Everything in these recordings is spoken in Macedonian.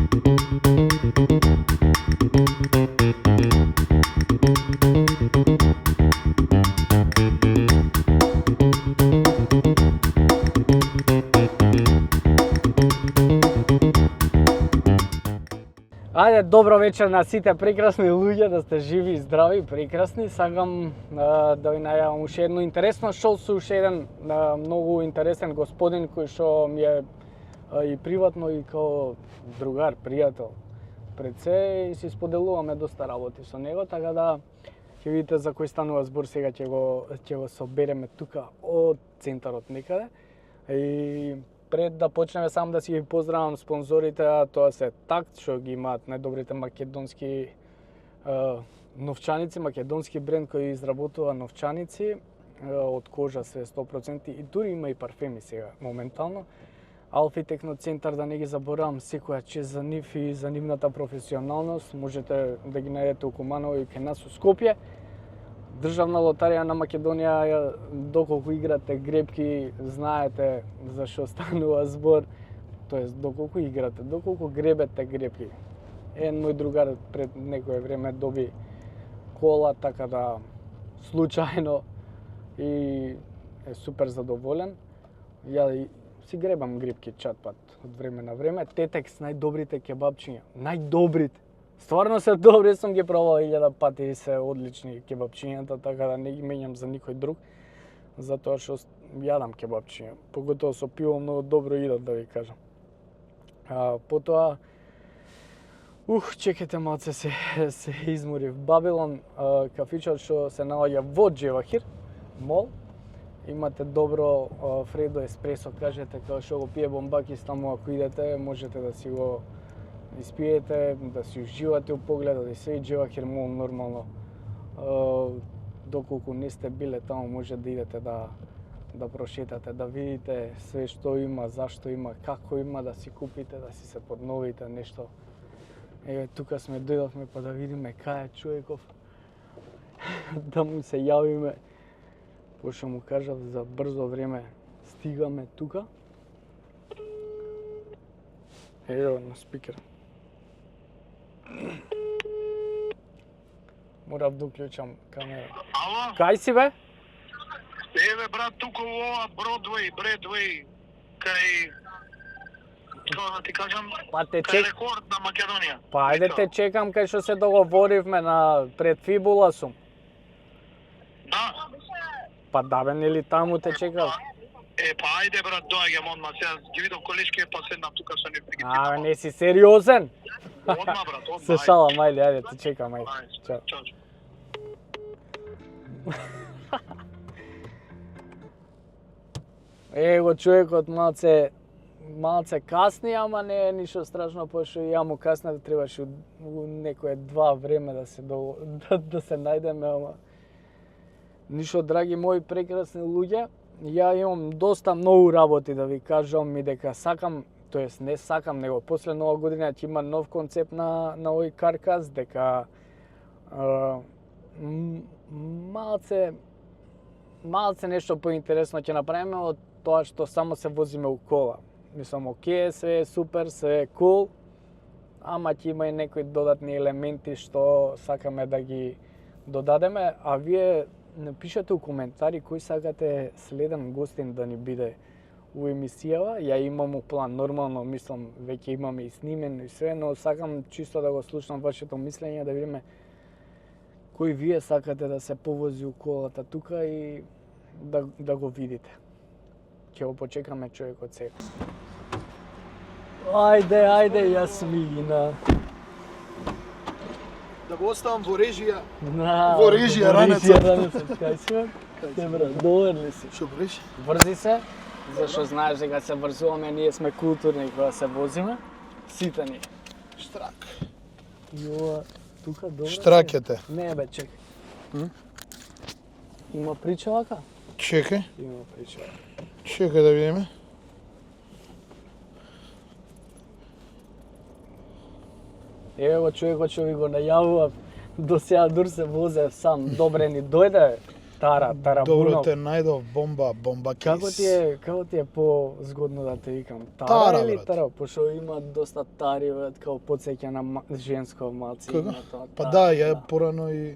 Ајде, добро вечер на сите прекрасни луѓе, да сте живи и здрави, прекрасни. Сакам да ви најавам уште едно интересно шоу со уште еден многу интересен господин кој што ми е и приватно и као другар, пријател. Пред се и си споделуваме доста работи со него, така да ќе видите за кој станува збор сега ќе го собереме тука од центарот некаде. И пред да почнеме сам да си ги поздравам спонзорите, а тоа се Такт, што ги имаат најдобрите македонски новчаници, македонски бренд кој изработува новчаници од кожа се 100% и дури има и парфеми сега моментално. Алфи Техноцентар, да не ги заборавам, секоја чест за нив и за нивната професионалност. Можете да ги најдете у Куманово и кај нас у Скопје. Државна лотарија на Македонија, доколку играте гребки, знаете за што станува збор. Тоест, доколку играте, доколку гребете гребки. Еден мој другар пред некое време доби кола, така да случајно и е супер задоволен. Ја си гребам гребки чат-пат од време на време. Тетекс, најдобрите кебапчиња. Најдобрите. Стварно се добри, сум ги пробал 1000 пати и се одлични кебапчињата, така да не ги менјам за никој друг, затоа што јадам кебапчиња. Поготово со пиво многу добро идат, да ви кажам. Потоа, чекайте малце, се изморив. Бабилон, кафичот што се наоѓа во Джевахир, мол. Имате добро Фредо еспресо, кажете, као што го пие Бомбакис, таму ако идете, можете да си го испиете, да си уживате у погледот и се и Джевахир мол нормално. Доколку не сте биле таму, може да идете да прошетате, да видите све што има, зашто има, како има, да си купите, да си се подновите нешто. Еве, тука сме, дојдовме па да видиме кај е човеков, да му се јавиме. Пошто му кажав за брзо време стигаме тука. Ево на спикер. Морав да уклучам камера. Ало? Кај си бе? Еве брат, тука во ова Бредвеј, кај тоа да ти кажам, Па те кај чек... рекорд на Македонија. Па ајде те чекам кај што се договоривме на пред Фибула сум. Да. Па да бе, нели таму те чекав? Па ајде брат, доаѓам одма, сега ги видов колешки, па седнав тука со нив. А, не си сериозен? Одма брат, одма. Се шалам, ајде, те чекам, ајде. Чао. Чао. Его човекот малце касни, ама не е ништо страшно, пошто ја му каснав, требаше у некое 2 време да се најдеме, ама ништо, драги мои прекрасни луѓе. Ја имам доста многу работи да ви кажам и дека сакам, тоест не сакам, него после нова година ќе има нов концепт на овој каркас, дека малце нешто поинтересно ќе направиме од тоа што само се возиме у кола. Мислам, окей, се е супер, се е кул, ама ќе има и некои додатни елементи што сакаме да ги додадеме, а вие напишете у коментари кој сакате следен гостин да ни биде у емисијава. Ја имам у план, нормално, мислам, веќе имаме и снимено и све, но сакам чисто да го слушнам вашето мислење, да видиме кој вие сакате да се повози у колата тука и да го видите. Ќе го почекаме човекот сега. Ајде, јас мигина. Да го оставам во режија. Во режија ранецот. Кај си бе? Добро, добар ли си? Што бреш? Врзи се, зашто знаеш дека се врзуваме, ние сме културни кога се возиме. Сите ни. Штрак. Јова, тука добро. Штракете. Не бе, чекај. Има прича вака? Чекај. Има прича. Чекај да видиме. Еве го човекот што ви го најавував, до сега дур се возев сам. Добре ни дојде. Тара Добро Бунов. те најдов, бомба кейс. Како ти е по-згодно да те викам? Тара, или брат. Тара? Пошто има доста тари, брат, као подсеќа на женско малци. Кога? има тоа, Па Тара, да, ја порано и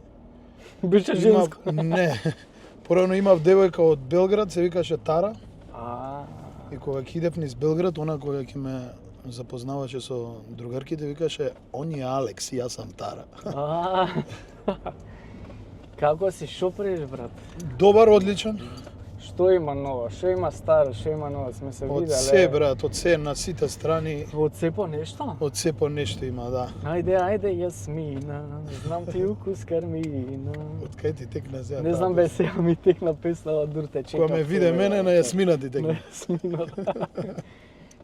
Беше женско. Не. Порано имав девојка од Белград, се викаше Тара. А, И кога ќе идев низ Белград, она кога ќе ме запознаваше со другарките, викаше он е Алекс, јас сум Тара. а. Како си, шо правиш, брат? Добар, одличен. Што има ново? Што има старо? Што има ново? Сме се Од виделе. се, брат, од се на сите страни, Од се по нешто? од се по нешто има, да. Ајде, Јасмина, знам ти укус кармина. Од кај ти текна сега? Не знам бе, сега ми текна песна од Дурте чека. Кога ме виде мене, на Јасмина ти текна.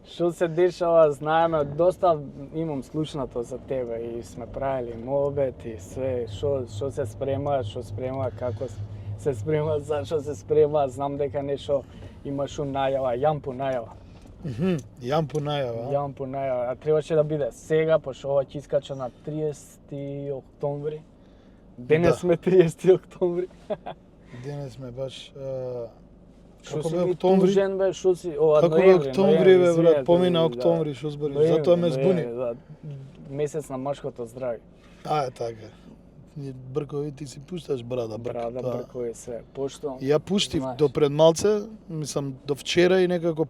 Што се дешава, знаеме, доста имам слушнато за тебе и сме правили мобет и све, што се спрема, како се спрема, зашо се спрема, знам дека нешто имаш најава, јампу најава. Јампу најава. Јампу најава, а требаше да биде сега, пошто ова ќе искача на 30 октомври. Денес Да. сме 30 октомври. Денес сме баш... Што Како си бе ми октомври? тужен бе, што си... Ова, Како бе ноември, октомври, бе, извинете, брат, помина да. октомври, што збориш, затоа ме збуни. Да, месец на машкото здравје. А, е така. Ни бркови, ти си пушташ брада, Брада, бркови се. Пошто... Ја пуштив знаеш. до пред малце, мислам до вчера и некако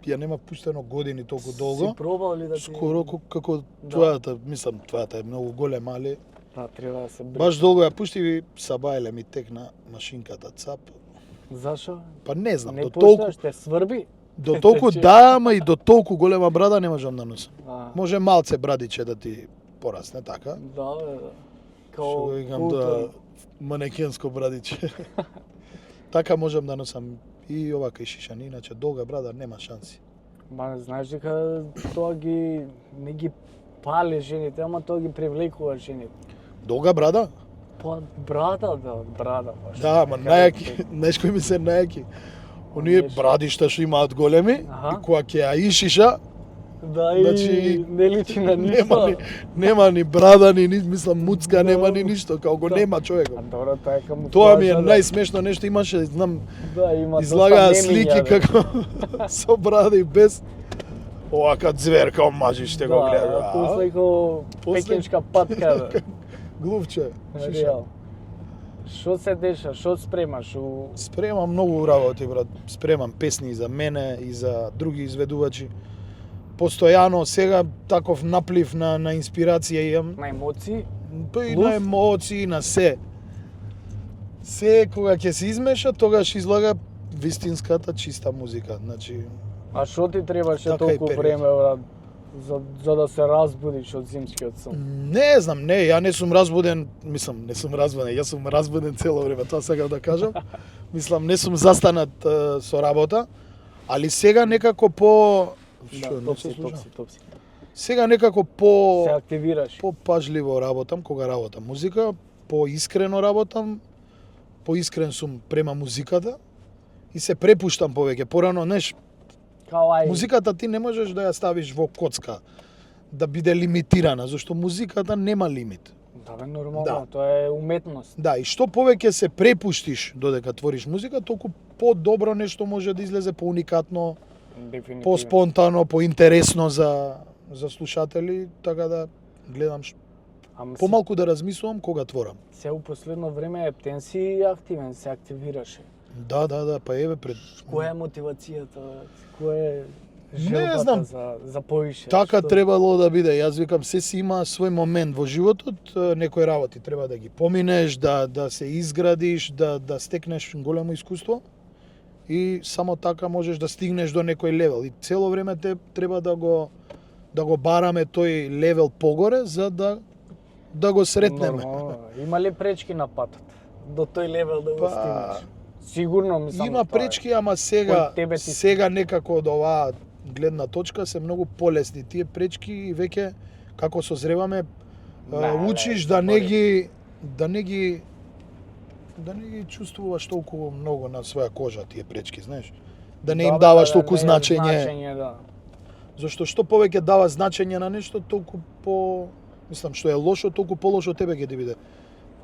ја нема пуштено години толку долго. Си пробал ли да ти... Скоро како Да. твојата, мислам, твојата е многу голема, али Да, треба да се бри. баш долго ја пуштив и сабајле ми текна машинката цап. Зашо? Па не знам, Не до толку, пушташ, те сврби? до толку да, ама и до толку голема брада не можам да носам. А, Може малце брадиче да ти порасне така. да, бе, да. Што Као го викам културно. да манекенско брадиче. Така можам да носам и овака и шишани, иначе долга брада нема шанси. Ма знаеш дека тоа ги не ги пали жените, ама тоа ги привлекува жените. Долга брада? Па брада, брада. Па, што Да, ама кажа, најаки, знаеш кои ми се најаки? Оние Нешто. брадишта што имаат големи Аха. и кога ќе ја ишиша, Да, и Значи, не личи на нема ништо. нема ни брада, ни мислам муцка, нема ни ништо, као го Да. нема А човекот. добро, тоа е камуфлажа. Тоа ми е да. најсмешно нешто, имаше, знам, Да, има излагаа доста слики мемиња, бе. како со брада и без овака звер као мажиште го Да, гледа. после ко После- пекинчка патка, бе. Глувче, шиша. Реал. Што се деша, што спремаш у... Спремам многу работи, брат. Спремам песни и за мене и за други изведувачи. Постојано сега таков наплив на инспирација имам. на емоции? Па и Луф? на емоции, на се. Се кога ќе се измеша, тогаш излага вистинската чиста музика. Значи, А што ти требаше Така и толку период. време, брат, за да се разбудиш од зимскиот сон? не знам, не, ја не сум разбуден, мислам, не сум разбуден, јас сум разбуден цело време, тоа сакам да кажам. Мислам, не сум застанат со работа, али сега некако по... Што, не се слуша? топси. Сега некако по... Се активираш. Попажливо работам кога работам музика, поискрено работам, поискрен сум према музиката и се препуштам повеќе. Порано, знаеш, Као ај, музиката ти не можеш да ја ставиш во коцка, да биде лимитирана, зашто музиката нема лимит. да бе, нормално, Да. тоа е уметност. Да, и што повеќе се препуштиш додека твориш музика, толку по-добро нешто може да излезе, по-уникатно, Дефинитивно. по-спонтано, по-интересно за слушатели, така да гледам Ама се- помалку да размислувам кога творам. Се у последно време птен си активен, се активираше. Да, па еве пред Која е мотивацијата? Која е Не желбата знам. за поише? така Што- требало да биде. Јас викам се си има свој момент во животот, некои работи треба да ги поминеш, да се изградиш, да стекнеш големо искуство и само така можеш да стигнеш до некој левел. И цело време те треба да го бараме тој левел погоре за да го сретнеме. Нормално. Има ли пречки на патот? До тој левел да го Па, стигнеш? Сигурно, мислам. Има тоа е. пречки, ама сега Кој тебе ти- сега некако од оваа гледна точка се многу полесни. Тие пречки веќе како созреваме учиш да не ги чувствуваш толку многу на своја кожа тие пречки, знаеш. Да не им даваш толку не е значење, да. зашто што повеќе дава значење на нешто, толку мислам што е лошо, толку полошо тебе ќе ти биде.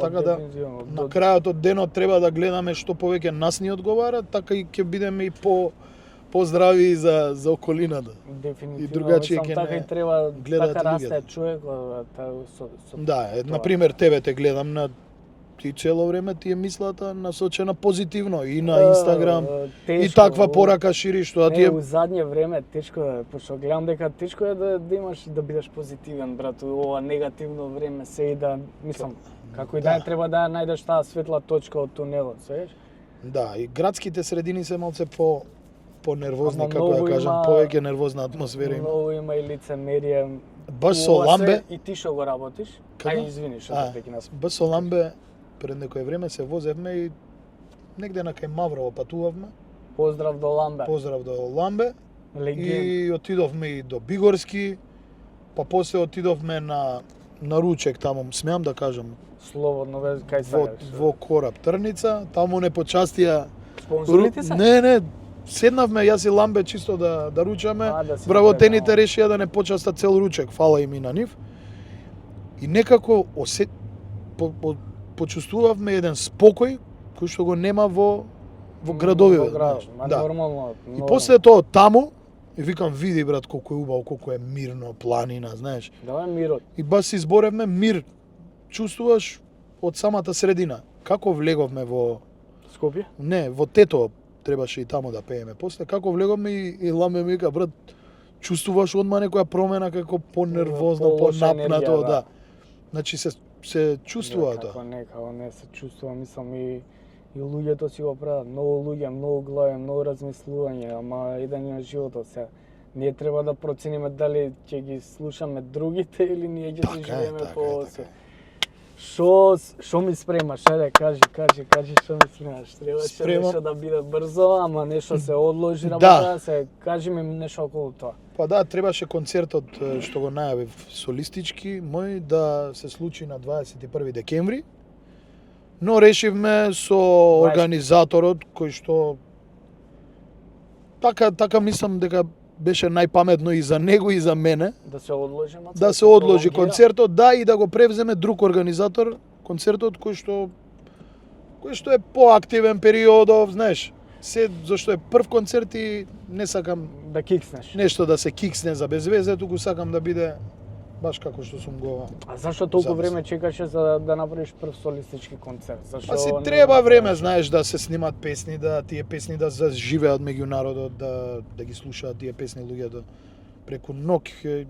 Така да, на крајот од денот треба да гледаме што повеќе нас ни одговара, така и ќе бидеме и поздрави и за околината. Дефинитивно. И другачие ќе така не и треба гледаат така расте луѓето. човек Да, на пример тебе те гледам на ти цело време ти е мислата насочена позитивно и на Инстаграм и таква порака шириш тоа ти Не, е у задње време тешко е, пошто гледам дека тешко е да имаш да бидеш позитивен, брат, у ова негативно време се и да мислам како и да е, треба да најдеш таа светла точка од тунелот, свееш? Да, и градските средини се малце по-нервозни, Ама како многу да кажам, има- повеќе нервозна атмосфера има. Многу има и лицемерие. Баш со Ова ламбе, све И ти што го работиш? Како? Ај, извини, што те ги нас. баш со ламбе пред некој време се возевме и негде на кај Маврово патувавме. Поздрав до Ламбе. Поздрав до Ламбе Легенд. и отидовме и до Бигорски, па после отидовме на ручек таму, смеам да кажам, Слободно вез кај во, сакаш. во кораб Трница, таму не почастија. Спонзорите се? Не, седнавме јас и Ламбе чисто да ручаме. Да се Вработените гледа, решија да не почастат цел ручек, фала им и на нив. И некако почувствувавме еден спокој кој што го нема во градовиве. Во град, знаеш. ма Да. нормално. И после тоа таму и викам види брат колку е убаво, колку е мирно, планина, знаеш. Да е мирот. И баш си изборевме мир. Чувствуваш од самата средина. Како влеговме во Скопје? Не, во Тето требаше и таму да пееме. После како влеговме и Ламбе ми вика брат, чувствуваш одма некоја промена како понервозно, Полоша понапнато, енергија, да. Значи се чувствува тоа. Како не се чувствува, мислам и луѓето си го прават, многу луѓе, многу глави, многу размислување, ама еден е животот се. Ние треба да процениме дали ќе ги слушаме другите или ние ќе се живееме по ово се. Шо ми спремаш? Ајде, кажи што ми спремаш. Требаше Спремам. нешто да биде брзо, ама нешто се одложи Да. работа, се кажи ми нешто околу тоа. Па да, требаше концертот што го најавив солистички мој да се случи на 21 декември. Но решивме со организаторот кој што така мислам дека беше најпаметно и за него и за мене Да се одложи, ма да се одложи концертот, да, и да го превземе друг организатор концертот кој што е поактивен периодов, знаеш. Се зашто е прв концерт и не сакам да кикснеш. нешто да се киксне за безвезе, туку сакам да биде баш како што сум го. А зашто толку Замислам. време чекаше за да направиш прв солистички концерт? Зашто Па си не треба го време, направиш? знаеш, да се снимат песни, да тие песни да заживеат меѓу народот, да ги слушаат тие песни луѓето преку ноќ.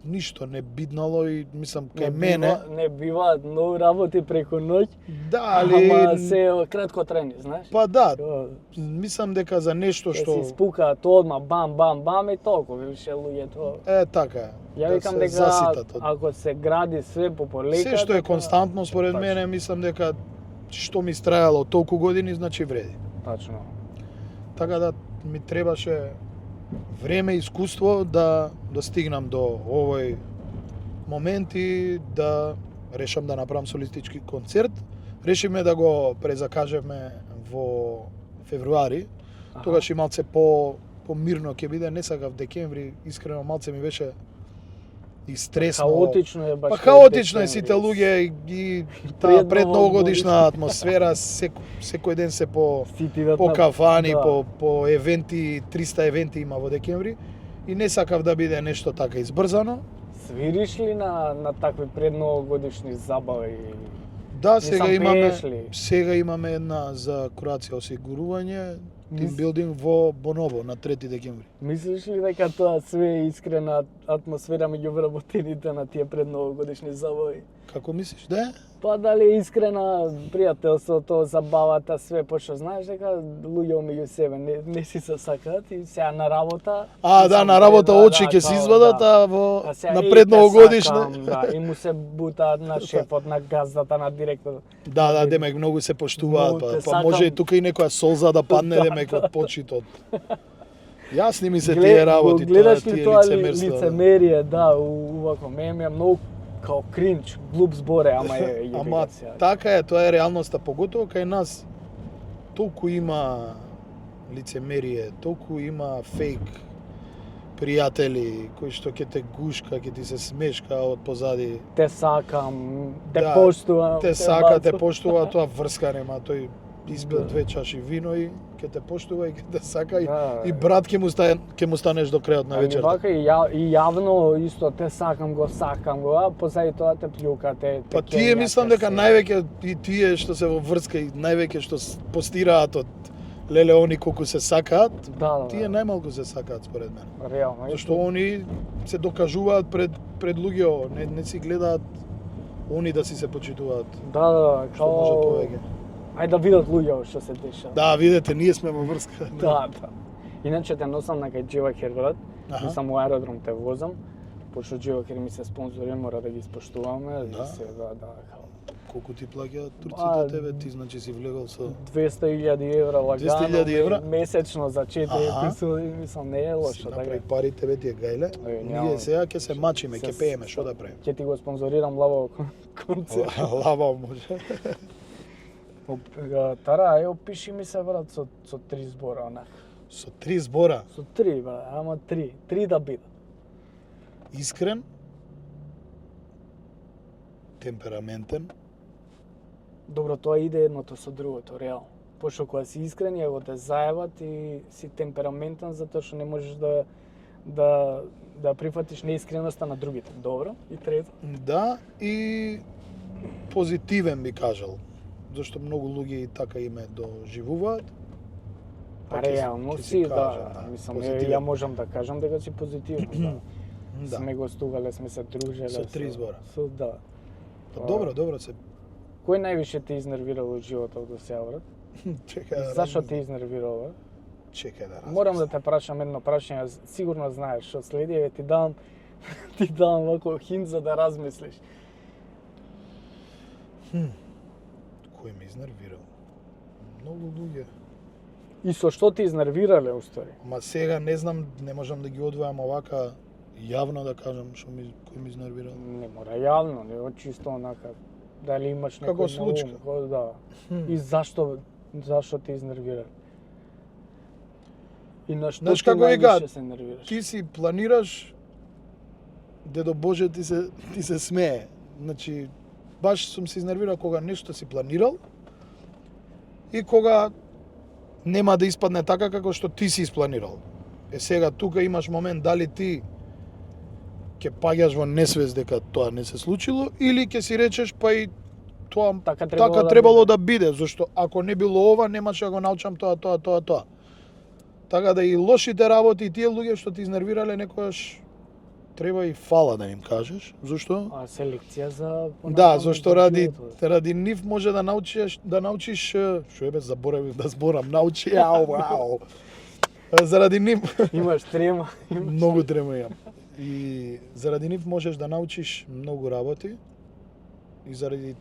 Ништо не биднало и мислам кај мене. Не биваат многу работи преку ноќ, Да, али ама се кратко трени, знаеш? па да, Тоа, мислам дека за нешто Ќе што се испукаат одма, бам и толку, више луѓето. така. Ја да викам се дека заситат од ако се гради све по полека, се што е дека- константно според Тачно. мене, мислам дека што ми истрајало толку години, значи вреди. Тачно. Така да ми требаше време и искуство да стигнам до овој момент и да решам да направам солистички концерт. Решивме да го презакажеме во февруари. Аха. Тогаш и малце помирно ќе биде, не сакав декември, искрено малце ми беше и стресно. Хаотично е баш. Па хаотично е сите луѓе и таа Предновогодишна. предновогодишна атмосфера, секој ден се по Ситидот кафани, да. по евенти, 300 евенти има во декември и не сакав да биде нешто така избрзано. Свириш ли на такви предновогодишни забави? Да, сега Мислам, имаме пееш ли? сега имаме една за Кроација осигурување, тимбилдинг во Боново на 3 декември. Мислиш ли дека тоа све е искрена атмосфера меѓу вработените на тие предновогодишни забави? Како мислиш? Да? Па дали е искрена пријателството, забавата, све, пошто знаеш дека луѓе меѓу себе не си се сакаат и сега на работа. Да, на работа очи ќе се извадат, а во на предновогодишна. Да, и му се бутаат на шефот, на газдата, на директорот. Да, демек многу се поштуваат, Многу те па може и сакам. тука и некоја солза да падне демек од почитот. Јасни ми се Глед- тие работи, го гледаш ли тие тоа лицемерства. да. лицемерие, да, увако мене е многу као кринч, глуп зборе, ама е Ама така е, тоа е реалноста, поготово кај нас толку има лицемерие, толку има фейк пријатели кои што ќе те гушка, ќе ти се смешка од позади. Те сакам, те Да, поштувам. Те сака, те бацам. поштува, тоа врска нема, тој испил 2 чаши вино и ќе те поштува и ќе те сака и брат ќе му станеш до крајот на Ами вечерта. вака и јавно исто те сакам го, а позади тоа те плјука, те Па тие кења, мислам те дека се. највеќе и тие што се во врска и највеќе што постираат од леле они колку се сакаат, Да. тие најмалку се сакаат според мене. реално. Зашто они се докажуваат пред луѓе, не си гледаат они да си се почитуваат. Да, Што може као повеќе. ајде да видат луѓе што се деша. Да, видете, ние сме во врска. Да. Иначе те носам на кај Дживакер брат. Аха. Мислам у аеродром те возам. Пошто Дживакер ми се спонзори, мора да ги испоштуваме, Да. да се као Колку ти плаќаат турците А, тебе, ти значи си влегол со 200.000 евра лагано. 200.000 евра? Месечно за 4 Аха. епизоди, мислам не е си лошо, така. направи пари тебе ти е гајле. Нема. Ние сега ќе се мачиме, ќе Се- пееме, што да правиме? Ќе ти го спонзорирам лаво концерт. Лава може. Тара, ај опиши ми се брат со 3 збора онак. Со 3 збора. Со 3 брат, ама 3. 3 да бидат. Искрен, темпераментен, Добро, тоа иде едното со другото, реално. Пошто кога си искрен, ја го те заебат и си темпераментен затоа што не можеш да прифатиш неискреноста на другите. Добро. И трето. да, и позитивен би кажал. Зашто многу луѓе и така име доживуваат. Па ќе Реално ќе си, кажам, да. Мислам, позитивен. ја можам да кажам дека си позитивен, да. Да. Сме гостувале, сме се дружиле. Со 3 збора. Да. Па добро се. Кој највише те изнервирал од животот до сега, брат? Чекај да Зашо размислам. те изнервирал, брат? Чекај да размислам. Морам да те прашам едно прашање, сигурно знаеш што следи, еве ти дам ти дам вако хинт за да размислиш. Кој ме изнервирал? Многу луѓе. И со што те изнервирале уствари? Ма сега не знам, не можам да ги одвојам овака јавно да кажам кој ме изнервирал. Не мора јавно, него чисто онака. Дали имаш некој Како на случка? ум, да. И зашто те изнервира? И на што Знаеш ти како ви највише кажат? се нервираш? Ти си планираш, дедо Боже ти се смее. Значи, баш сум се изнервирал кога нешто си планирал и кога нема да испадне така како што ти си испланирал. Сега тука имаш момент дали ти ќе паѓаш во несвест дека тоа не се случило или ќе си речеш па и тоа Така така да требало биде. да биде, зашто ако не било ова немаше да го научам тоа. Така да и лошите работи и тие луѓе што ти изнервирале некојаш треба и фала да им кажеш, зашто? А селекција за Да, зашто ради животот. нив може да научиш што ебе заборавив да зборам, научи ау. Заради нив Имаш трема. многу трема имам. И заради нив можеш да научиш многу работи и заради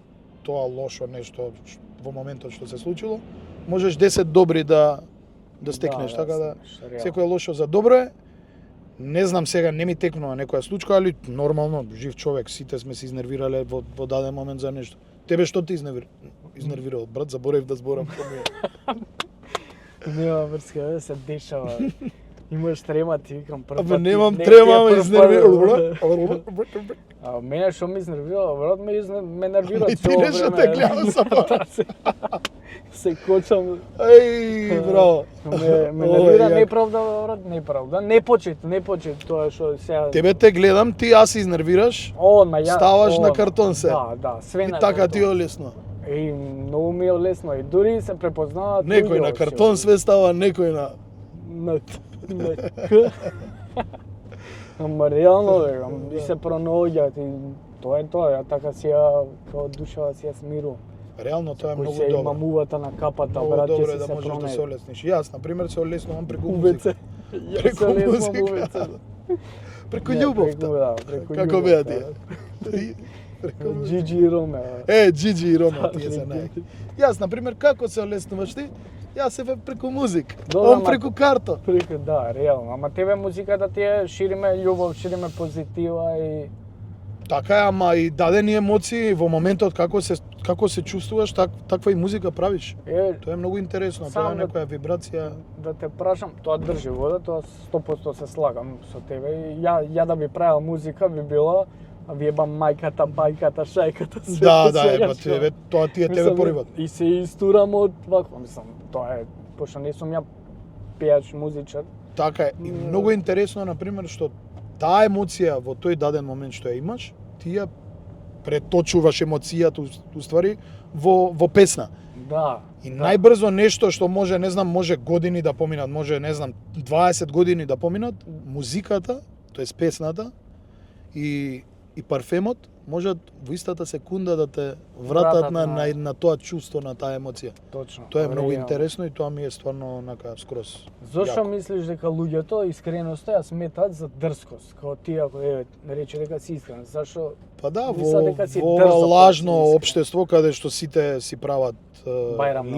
тоа лошо нешто во моментот што се случило, можеш 10 добри да стекнеш, така да секој лошо за добро е. Не знам сега, не ми текнува некоја случка, али нормално, жив човек, сите сме се изнервирале во даден момент за нешто. Тебе што ти изнервирал, брат, заборев да зборам што ми е. Нема врска, да се дешава. Имаш трема, ти викам прв Абе пат, немам не трема, ти е ме прв пат, изнервирал, брат. брат. А мене што ме изнервирало, брат, ме нервира И ти цело нешто време. те гледам само. Се кочам. Еј, браво. Ме Ова е нервира јако. неправда, брат, неправда. Не почит тоа што сега. Тебе те гледам, ти ја се изнервираш, Ма ја. ставаш на картон се. Да, све И на така картон. ти е лесно. И многу ми е лесно и дури се препознаваат Некој луѓе на од картон сила. све става, некој на... на К. Ама реално вегам, и се пронаоѓаат и тоа е тоа, ја така си ја као душава си ја смирувам. Реално тоа е Кој многу се добро. имам увата на капата, Многу брат, добро ќе е си да се можеш да се пронајде. олесниш. Јас, на пример, се олеснувам преку Увеце. музика. Ја Преку се леснам музика. увеце. Преку Не, љубовта. преку, да, преку Како љубовта, беа тие? да. Преку музика. Джиджи и Роме. Джиджи и Рома, тие се најаки. Јас, на пример, како се олеснуваш ти? Јас се преку музика. Добро, Он ама- преку карто. Преку, да, реално. Ама тебе музиката ти е шириме љубов, шириме позитива и Така е, ама и дадени емоции во моментот како се чувствуваш, таква и музика правиш. Тоа е многу интересно, тоа е некоја вибрација. Да те прашам, тоа држи вода, тоа 100% се слагам со тебе. Ја да би правил музика би било виебам мајката, бајката, шајката, све. Да, тебе, тоа ти е тебе пориват. И се истурам од вакво, тоа е, пошто не сум ја пејач, музичар. Така е, и многу интересно, например, што таа емоција во тој даден момент што ја имаш, ти ја преточуваш емоцијата уствари во песна. Да. И најбрзо нешто што може, не знам, може години да поминат, може, не знам, 20 години да поминат, музиката, тоест песната и парфемот можат во истата секунда да те вратат на тоа чувство, на таа емоција. Точно. Тоа е многу интересно и тоа ми е стварно онака скроз. Зошто мислиш дека луѓето искреноста ја сметаат за дрскост? Као ти ако рече дека си искрен, зашо? Па да, во лажно општество каде што сите си прават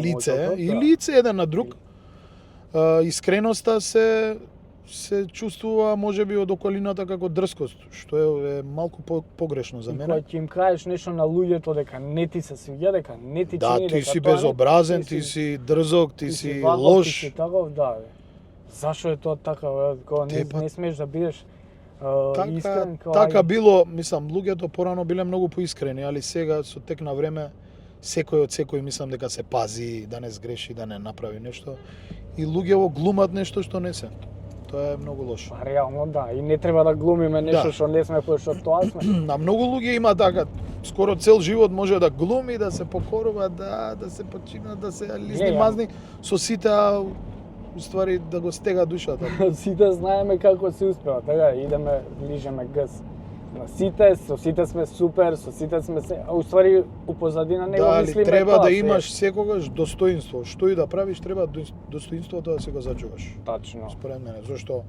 лице и лице еден на друг, искреноста се чувствува можеби од околината како дрскост, што е малку погрешно за мене. Кога ќе им кажеш нешто на луѓето дека не ти се свиѓа, дека не ти чини, дека ти си безобразен, ти си дрзок, ти си лош. Ти си таков, да. Зашо е тоа така, кога не смееш да бидеш искрен? Така било, мислам, луѓето порано биле многу поискрени, али сега со тек на време секој од секој мислам дека се пази да не сгреши, да не направи нешто. И луѓето глумат нешто што не се. Тоа е многу лошо. Реално да, и не треба да глумиме нешто што не сме кој што тоа сме. На многу луѓе има така, скоро цел живот може да глуми, да се покорува, да се почина, да се лизни мазни со сите, уствари да го стега душата. Сите знаеме како се успева, така идеме, лижеме газ. На сите, со сите сме супер, со сите сме се, а уствари у позадина не го мислиме. Да, треба да имаш секогаш достоинство. Што и да правиш, треба достоинството да се го зачуваш. Тачно. Според мене, зашто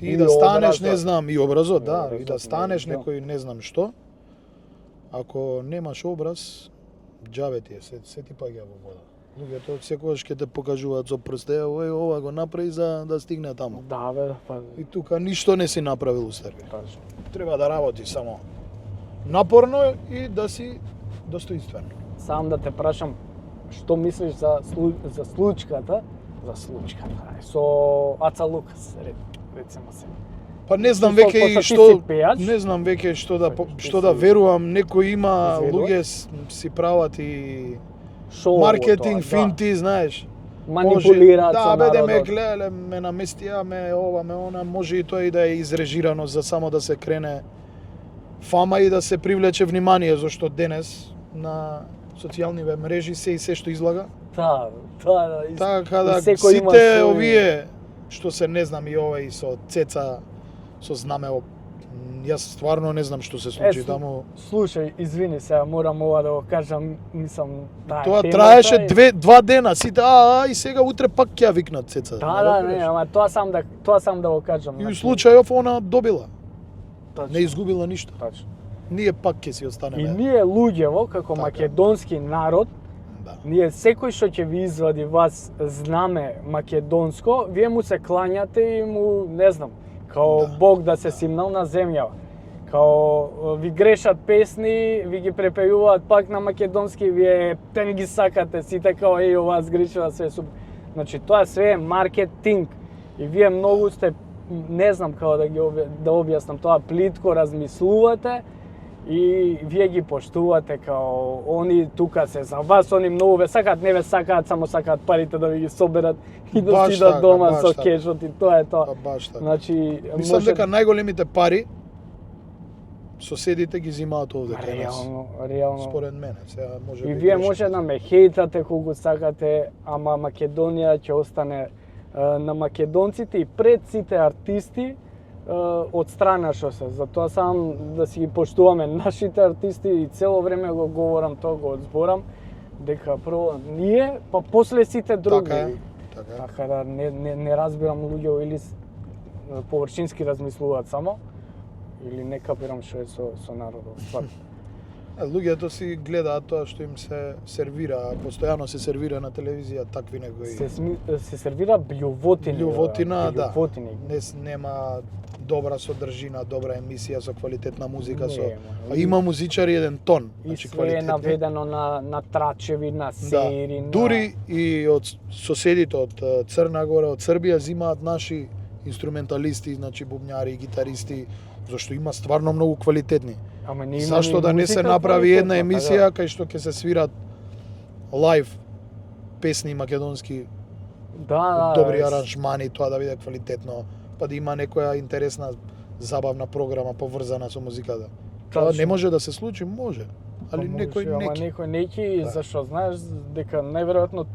ти да станеш, не знам, и образот, да, и да станеш некој не знам што, ако немаш образ, џабе ти е, се ти паѓа во вода. Луѓето секогаш ќе те покажуваат со прсте, ова го направи за да стигне таму. Да, бе, па. И тука ништо не си направил устарби. Точно. Треба да работи само напорно и да си достоинствен. Сам да те прашам, што мислиш за случката со Аца Лукас, рецимо се. Па не знам веќе што да верувам, некој има луѓе си прават и маркетинг финти, знаеш. Манипулираат со народот. Да, беде ме народот. гледале, ме наместија, ме ова, ме она, може и тоа и да е изрежирано за само да се крене фама и да се привлече внимание, зашто денес на социјалниве мрежи се и се што излага. Да. Така да сите овие што се не знам и ова и со Цеца со знамево, јас стварно не знам што се случи таму. Слушај, извини се, морам ова да го кажам, мислам, тоа траеше 2 дена, сите и сега утре пак ќе ја викнат Цеца. Да, не, ама тоа сам да го кажам. И у случајов она добила. Точно. Не изгубила ништо. Точно. Ние пак ќе си останеме. И ние луѓево како македонски народ, ние секој што ќе ви извади вас знаме македонско, вие му се клањате и му, не знам, као Бог да се симнал на земјава. Као ви грешат песни, ви ги препејуваат пак на македонски, вие те не ги сакате, сите као ова сгрешила све супер. Значи тоа све е маркетинг. И вие многу сте, не знам како да објаснам тоа, плитко размислувате и вие ги поштувате као они тука се за вас, они многу ве сакаат, не ве сакаат, само сакаат парите да ви ги соберат и да стидат дома со кешот и тоа е тоа. Значи, мислам дека најголемите пари соседите ги земаат овде кај нас. Реално. Според мене, сега може и вие може да ме хейтате колку сакате, ама Македонија ќе остане на македонците и пред сите артисти од страна што се. Затоа сам да си ги поштуваме нашите артисти и цело време го говорам тоа, го зборам, дека прво ние, па после сите други. Така да не разбирам луѓе или површински размислуваат само, или не капирам што е со народот. Луѓето си гледаат тоа што им се сервира, постојано се сервира на телевизија такви некои. Се сервира бљувотини. Бљувотина, да. Бљувотини. Нема добра содржина, добра емисија со квалитетна музика, со Нема. а има музичари еден тон, И значи све е квалитетни. наведено на трачеви, на сери, на... Дури и од соседите од Црна Гора, од Србија земаат наши инструменталисти, значи бубњари, гитаристи, зашто има стварно многу квалитетни. Ама ние Зашто имаме да не се музика направи една квалитетна, емисија кај што ќе се свират лайв песни македонски, Да, добри аранжмани, тоа да биде квалитетно, па да има некоја интересна забавна програма поврзана со музиката. Тоа Точно. не може да се случи, може, али Па некој може, ама неки. некој неки, Да. зашто знаеш дека најверојатно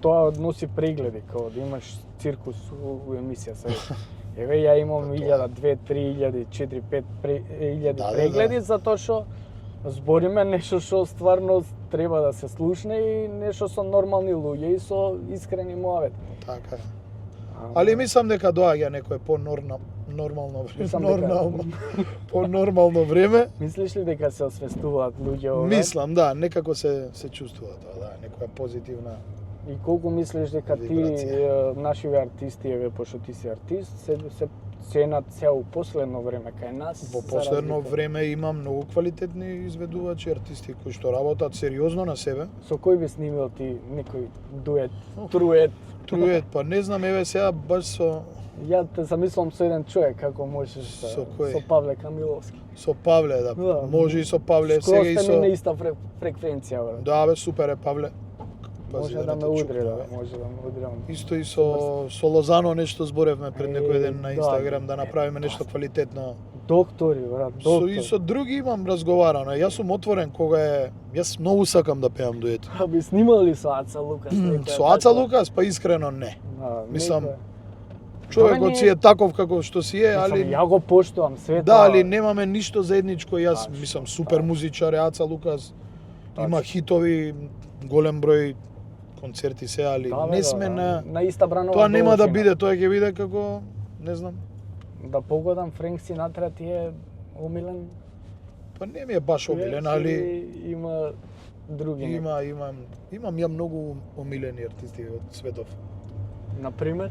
тоа односи прегледи, као да имаш циркус у емисија се. Еве ја имам 1000, 2, 3000, 4, 5 1000 Да, да, прегледи да. затоа што збориме нешто што стварно треба да се слушне и нешто со нормални луѓе и со искрени муавет. Така е. Али мислам дека доаѓа некое нормално време, Мислам дека- по-нормално време. Мислиш ли дека се освестуваат луѓе ова? Мислам, да, некако се чувствува тоа, да, некоја позитивна. И колку мислиш дека ти Вибрација. нашиве артисти, еве пошто ти си артист, се ценат се у последно време кај нас? Во за последно разлика- време има многу квалитетни изведувачи, артисти кои што работат сериозно на себе. Со кој би снимил ти некој дует, трует? Трует, па не знам, еве сега баш Ја те замислам со еден човек како можеш Со кој? со Павле Камиловски. со Павле, да, Да. може и со Павле, Скоро сега и сте ми на со... иста фреквенција, бре. Да, бе, супер е Павле. Може не да те ме чукна, удри, бе. да, може да ме удри. Исто и со Лозано нешто зборевме пред некој ден на да, Инстаграм да направиме да. нешто квалитетно. Доктори, брат, И доктори. со други имам разговарано. Јас сум отворен кога е... Јас многу сакам да пеам дует. А би снимали со Аца Лукас? некоја Со Аца таква? Лукас, па искрено не. Да, Мислам, некоја. Човекот не- си е таков како што си е, Мислам, али... ја го поштувам све Да, тоа. али немаме ништо заедничко. Јас Тачно, мислам супер тачно. музичар е Аца Лукас. Има Тачно. хитови, голем број концерти се, али Да, бе, не да, сме да. на... иста бранова Тоа нема да должина. биде, тоа ќе биде како, не знам, Да погодам, Френк Синатра ти е омилен? па не ми е баш омилен, певец али или има други неки? имам ја многу омилени артисти од светов. Например?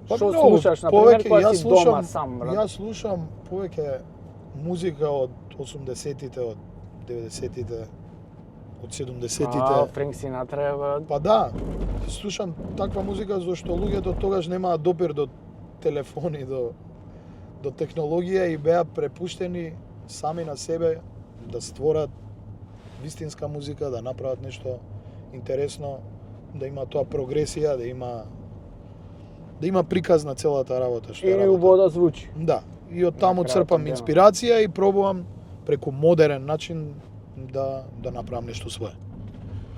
Па Што многу, слушаш, например, кога јас си дома слушам- сам, брат? Јас слушам повеќе музика од 80-тите, од 90-тите, од 70-тите. Френк Синатра е, брат. Па да, слушам таква музика зашто луѓето тогаш немаат допир до телефони, до технологија и беа препуштени сами на себе да створат вистинска музика, да направат нешто интересно, да има тоа прогресија, да има приказ на целата работа што ја Или работат. убаво да звучи. Да, и од таму На крајот црпам дена. инспирација и пробувам преку модерен начин да направам нешто свое.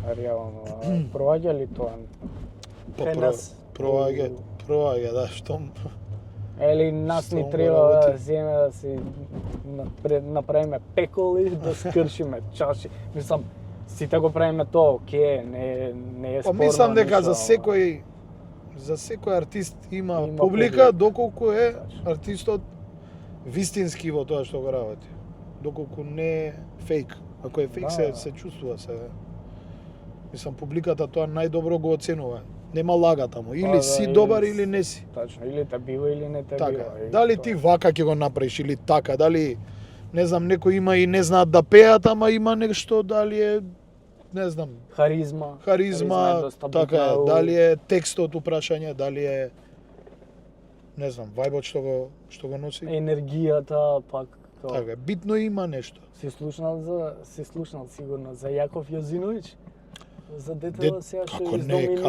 Реално, проаѓа ли тоа? Па Кај нас? проаѓа, да, што Или нас Што ни му треба работи? да земе да си направиме пеколи, да скршиме чаши. Мислам, сите го правиме тоа, окей, не е Па спорно. мислам дека ништо, за секој артист има Има публика публика. доколку е Тачно. артистот вистински во тоа што го работи. Доколку не е фейк. Ако е фейк Да. се чувствува се. Мислам публиката тоа најдобро го оценува. Нема лага таму. Или да, си или добар си- или не си. Точно, или те бива или не те Така. бива. И Дали тоа ти е. вака ќе го направиш или така, дали не знам, некои има и не знаат да пеат, ама има нешто, дали е не знам, Харизма. харизма, е доста така битна е, у- дали е текстот упрашање, дали е не знам, вајбот што го носи. енергијата, пак тоа. Така, е, битно има нешто. Си слушнал сигурно за Јаков Јозиновиќ? За Де, детето сега што како не, издоминира.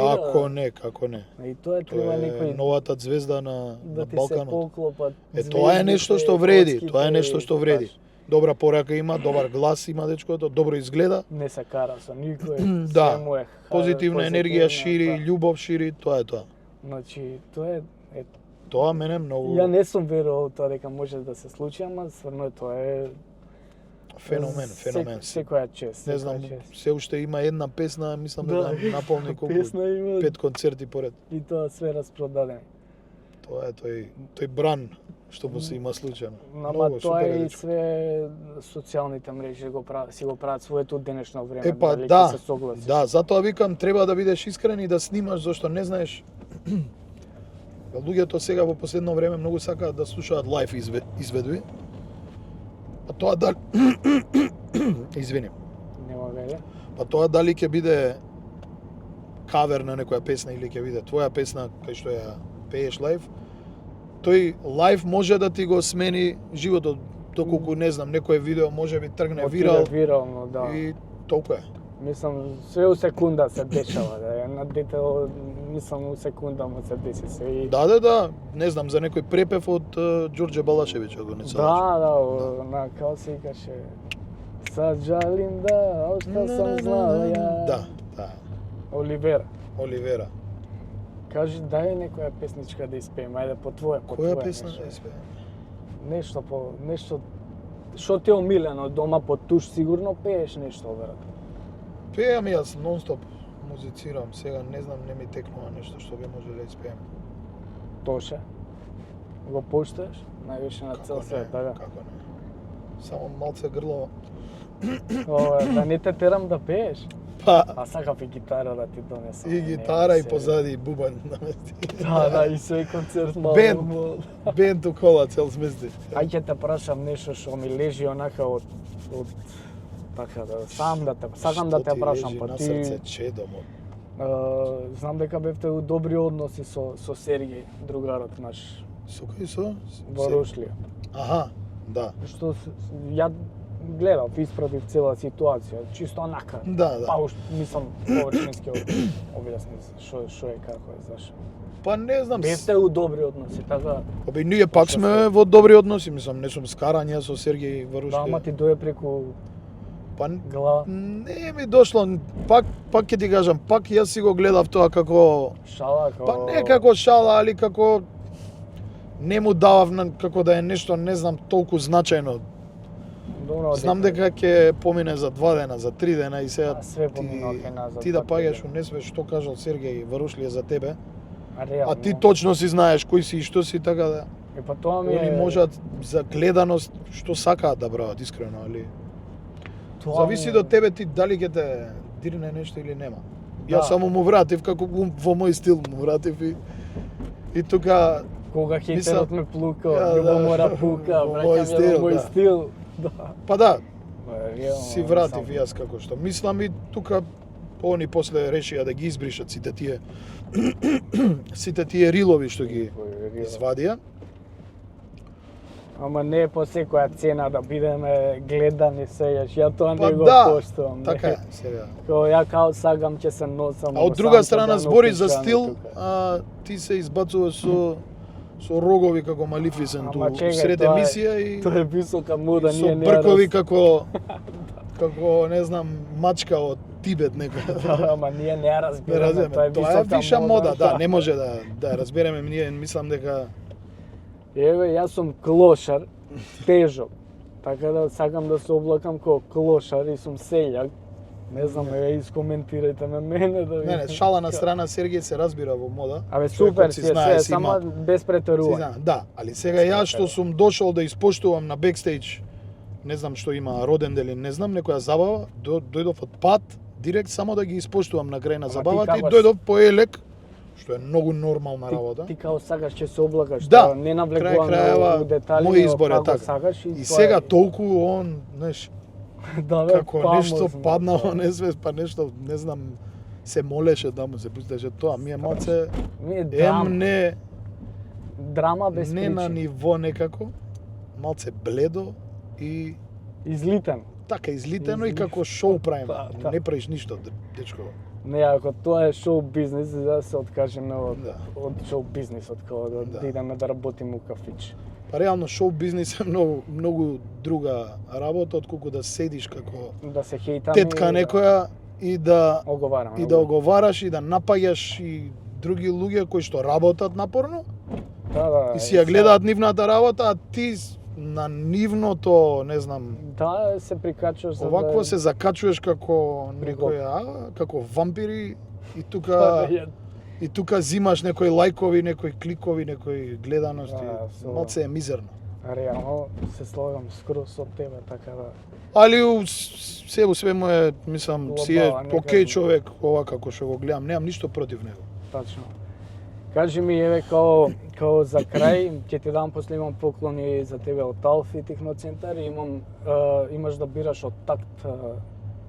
како не. И тоа Тоа треба е некој новата звезда на да ти се Балканот. поклопат. Тоа е нешто што вреди, тоа е нешто што вреди. Тачно. Добра порака има, добар глас има дечкото, добро изгледа. Не се кара со никој. Да, се му е Позитивна енергија шири, да. љубов шири, тоа е тоа. Значи, тоа е Тоа мене многу ја не сум верувал тоа дека може да се случи, ама стварно тоа е феномен. Секоја чест. Не знам, секоја чест. се уште има една песна, мислам Да, дека наполни колку песна има 5 концерти поред. и тоа све распродадено. Тоа е тој бран што му се има случајно. Ама Многу, тоа супер е и дечко. све социјалните мрежи си го прават своето денешно време, Епа дали ќе да, се согласиш. да, затоа викам треба да бидеш искрен и да снимаш зашто не знаеш. Луѓето сега во последно време многу сакаат да слушаат лајф изведби. А тоа дали извини. Нема веќе. Па тоа дали ќе биде кавер на некоја песна или ќе биде твоја песна кај што ја пееш лајв, тој лајв може да ти го смени животот, доколку не знам, некој видео може би тргне вирал Вирално, да. и толку е. Мислам, све у секунда се дешава, да. На дете, мислам, у секунда му се деси се и... Да, не знам, за некој препев од Ѓорđe Балашевиќ, ако не се лажам. Да, на као се викаше Саđalim да, ал што сам знала ја. Да, Оливера. Оливера. Кажи, дај некоја песничка да испееме, ајде по твоја, Која песна нешто. да испее? Нешто што ти е омилено дома по туш, сигурно пееш нешто, веројатно. Пеам јас нон-стоп, музицирам, сега не знам, не ми текнува нешто што би може да испеем. Тоше. Го пушташ, највише на цел свет, така. Како не? Само малце грло. Да не те терам да пееш. Па, А сакав и гитара да ти донесам. и гитара и позади и бубан намести. Да, и све концерт малку. Бенд. Бенд у кола цел смести. Ај ќе те прашам нешто што ми лежи онака од така да сакам да те прашам, па на ти срце чедомо. знам дека бевте у добри односи со Сергеј, другарот наш Со кој со? во Рушлија. Аха, да. Што ја гледав испратив цела ситуација, чисто онака. Да. Мислам површински објасни што е како е, зашо. Па не знам. Бевте у добри односи, така. Обе ние пак сме во добри односи, мислам, не сум скаран јас со Сергеј во Да, Рушлија. ама ти дое преку Па глава, не ми дошло, пак ќе ти кажам, пак јас си го гледав тоа како шала, па не како шала, али како не му давав како да е нешто, не знам, толку значајно. Добро, Знам дека ќе помине за 2 дена, за 3 дена и сега све поминува кај нас. ти да паѓаш у несвес што кажал Сергеј во Рушлија за тебе, реално. а ти точно си знаеш кој си и што си, така да И па тоа ми они е можат за гледаност што сакаат да прават искрено, али тоа зависи ми е- до тебе ти дали ќе те дирне нешто или нема. Да. Јас само му вратив како во мој стил му вратив и тука Кога хейтерот ме плука, Да, љубо да, мора пука, во враќам мој ја стил, во мој да. стил. Да. па да, Реално, си вратив јас како што. Мислам и тука они после решија да ги избришат сите тие рилови што ги извадија. Ама не е по секоја цена да бидеме гледани сејаш, ја тоа Па не го да, поштувам. Така е, сега. Као ја као сагам ќе се носам. А од друга страна збори за стил, а ти се избацува со рогови како Малифисент Ама чекај, сред тоа е- емисија и Тоа е висока мода, со ние не бркови како не знам мачка од Тибет некоја. Ама ние не ја Не разбираме, разбираме, тоа е тоа е висока виша мода, да, не да. може да разбереме, ние мислам дека Еве, јас сум клошар, тежок. Така да сакам да се облакам како клошар и сум сељак. Не знам, еве, искоментирајте ме мене да не, шала на страна, Сергеј се разбира во мода. Абе, Човекот супер си си е знае, се, си има- само без си претерување. знае, да, али сега јас што сум дошол да испоштувам на бекстејдж, не знам што има роден ден или не знам, некоја забава, дојдов од пат, директ само да ги испоштувам на крај на Ама ти забавата и кажаш- дојдов по елек, што е многу нормална работа. Ти као сакаш ќе се облакаш, Да, тоа не крај навлегувам крајава, у детали, мој избор е како така. сакаш И тоа сега е- толку он, знаеш, да, бе, како нешто фамозно, паднало, тоа. не све, па нешто, не знам, се молеше да му се пуштеше тоа. Ми е малце, Ми е драма, драма без не на причина. ниво некако, малце бледо и Излитен. така излитено и Излишно. како шоу правиме. Да. Не правиш ништо, дечко. Не, ако тоа е шоу бизнис, да се откажеме Да. од шоу бизнисот, како да идеме да работиме у кафич. Па реално шоу бизнис е многу друга работа отколку да седиш како Да се хейтаме. тетка некоја и да Оговараме. оговараш и да напаѓаш и други луѓе кои што работат напорно Да, и си ја гледаат нивната работа, а ти на нивното, не знам, Да, се прикачуваш за овакво да... се закачуваш како Прикол. некоја, како вампири и Па, тука И тука зимаш некои лајкови, некои кликови, некои гледаности. Малце е мизерно. Реално се слагам скроз со тебе, така да... Али се у све му е, мислам, си е Глобален, окей некако. човек, ова како што го гледам, немам ништо против него. Тачно. Кажи ми, еве, као за крај, ќе ти дам после имам поклони за тебе од Алфи Техноцентар, имаш да бираш од такт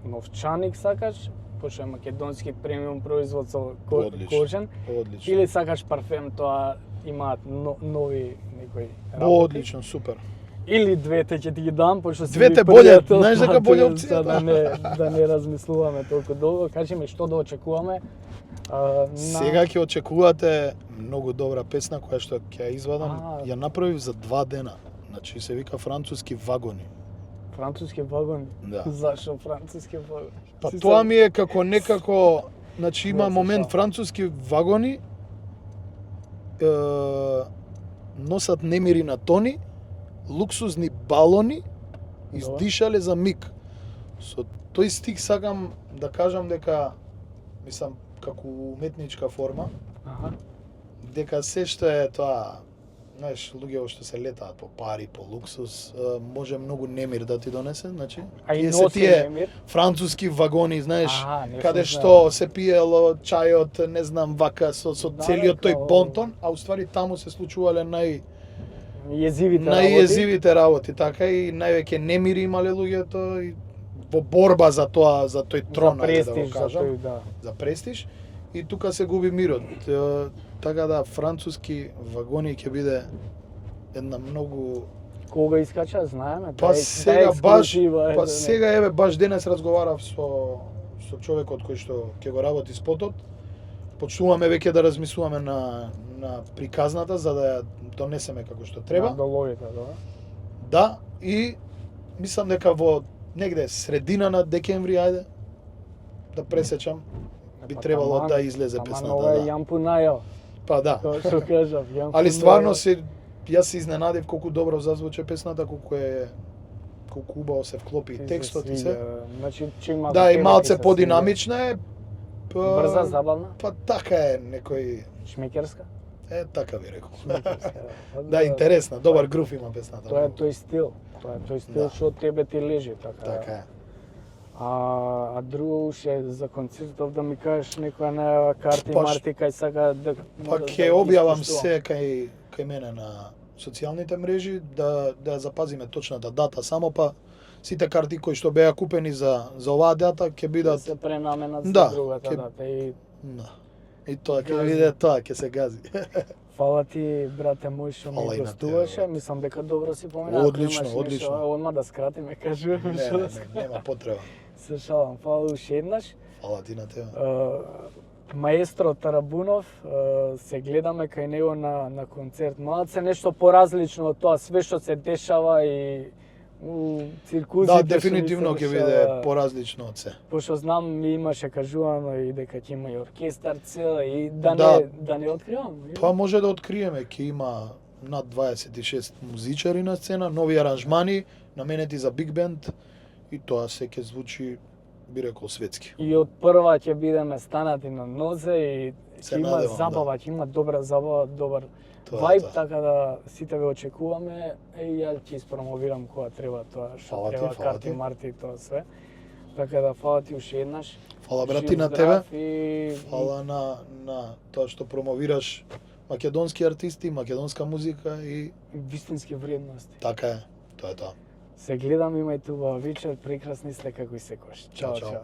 новчаник, сакаш, пошто е македонски премиум производ со Одлично. кожен, Одлично. или сакаш парфем, тоа имаат нови некои работи. Одлично, супер. Или двете ќе ти ги дам, пошто си Двете ми боле, пријател, знаеш дека па, боле тоа, опција, да не размислуваме толку долго. Кажи ми што да очекуваме. Сега ќе очекувате многу добра песна која што ќе ја извадам. Ја направив за 2 дена. Значи се вика Француски вагони. Француски вагони? Да. Зашо француски вагони? Па тоа ми е како некако, значи има Да, се момент шалам. француски вагони носат немири на тони, луксузни балони, издишале за миг. Со тој стих сакам да кажам дека, мислам, како уметничка форма, Аха. дека се што е тоа, знаеш, луѓе што се летаат по пари, по луксус, може многу немир да ти донесе, значи. А и Тие се носи тие немир? француски вагони, знаеш, Аха, не каде сум што се пиело чајот, не знам, вака со Да, целиот тој као- бонтон, а уствари таму се случувале Језивите најјезивите работи, така и највеќе немири имале луѓето и во борба за тоа, за тој трон, за ајде да престиж, го кажам, за тој, да. за престиж, и тука се губи мирот. Така да француски вагони ќе биде една многу Кога искача, знаеме, Па да сега баш, ексклузива, па сега еве баш денес разговарав со човекот кој што ќе го работи спотот. Почнуваме веќе да размислуваме на приказната за да ја донесеме како што треба. До логика, да. Да, и мислам дека во негде средина на декември, ајде, да пресечам, би Па требало таман- да излезе таман песната. ова е Да. Јампу најал, Па да. тоа што кажав, Јампу Али стварно најал. јас се изненадив колку добро зазвуче песната, колку убаво се вклопи Ти се текстот и се. свиѓа, значи, че има Да, и тебе малце ти се подинамична е. свиѓа. Брза, забавна, Па така е, некој шмекерска. така би рекол. Шмекерска, Да, интересна, добар грув има песната. Тоа е многу. тој стил. Тоа е тој стил Да. што тебе ти лежи, така. Така е. А друго ше за концертов да ми кажеш некоја најава карти Па, марти кај сака да Па да ќе ги објавам испуштувам. се кај мене на социјалните мрежи да ја запазиме точната дата само, па сите карти кои што беа купени за оваа дата ќе Да бидат се пренаменат за Да, другата ќе- дата. И да. И тоа ќе Гази. биде тоа, ќе се гази. фала ти, брате мој, што Фала ми и на гостуваше. тебе, брате. Мислам дека добро си помина. Ако Одлично, имаш нешто, одлично. Одма да скратиме, кажуваме Не, што да нема потреба. се шалам. Фала уште еднаш. Фала ти на тебе. Маестро Тарабунов, се гледаме кај него на концерт. Малце нешто поразлично од тоа, све што се дешава и циркузите Да, што ни се дефинитивно ќе биде дешава. поразлично од се. Пошто знам имаше кажувано и дека ќе има и оркестар цел и да Да. не откривам. Па може да откриеме, ќе има над 26 музичари на сцена, нови аранжмани, наменети за биг бенд и тоа се ќе звучи, би рекол, светски. И од прва ќе бидеме станати на нозе и Се ќе има надевам, забава, ќе има добра забава, добар Тоа е вајб, тоа. така да сите ве очекуваме. И ја ќе испромовирам кога треба тоа, што Фала ти, треба, фала карти, ти. марти и тоа све. Така да фала ти уште еднаш. Фала брати Жив, на здрав тебе. И... Фала на тоа што промовираш македонски артисти, македонска музика и вистински вредности. така е. Тоа е тоа. Се гледам, имајте убава вечер, прекрасни сте како и секојаш. Чао, Чао, чао. чао.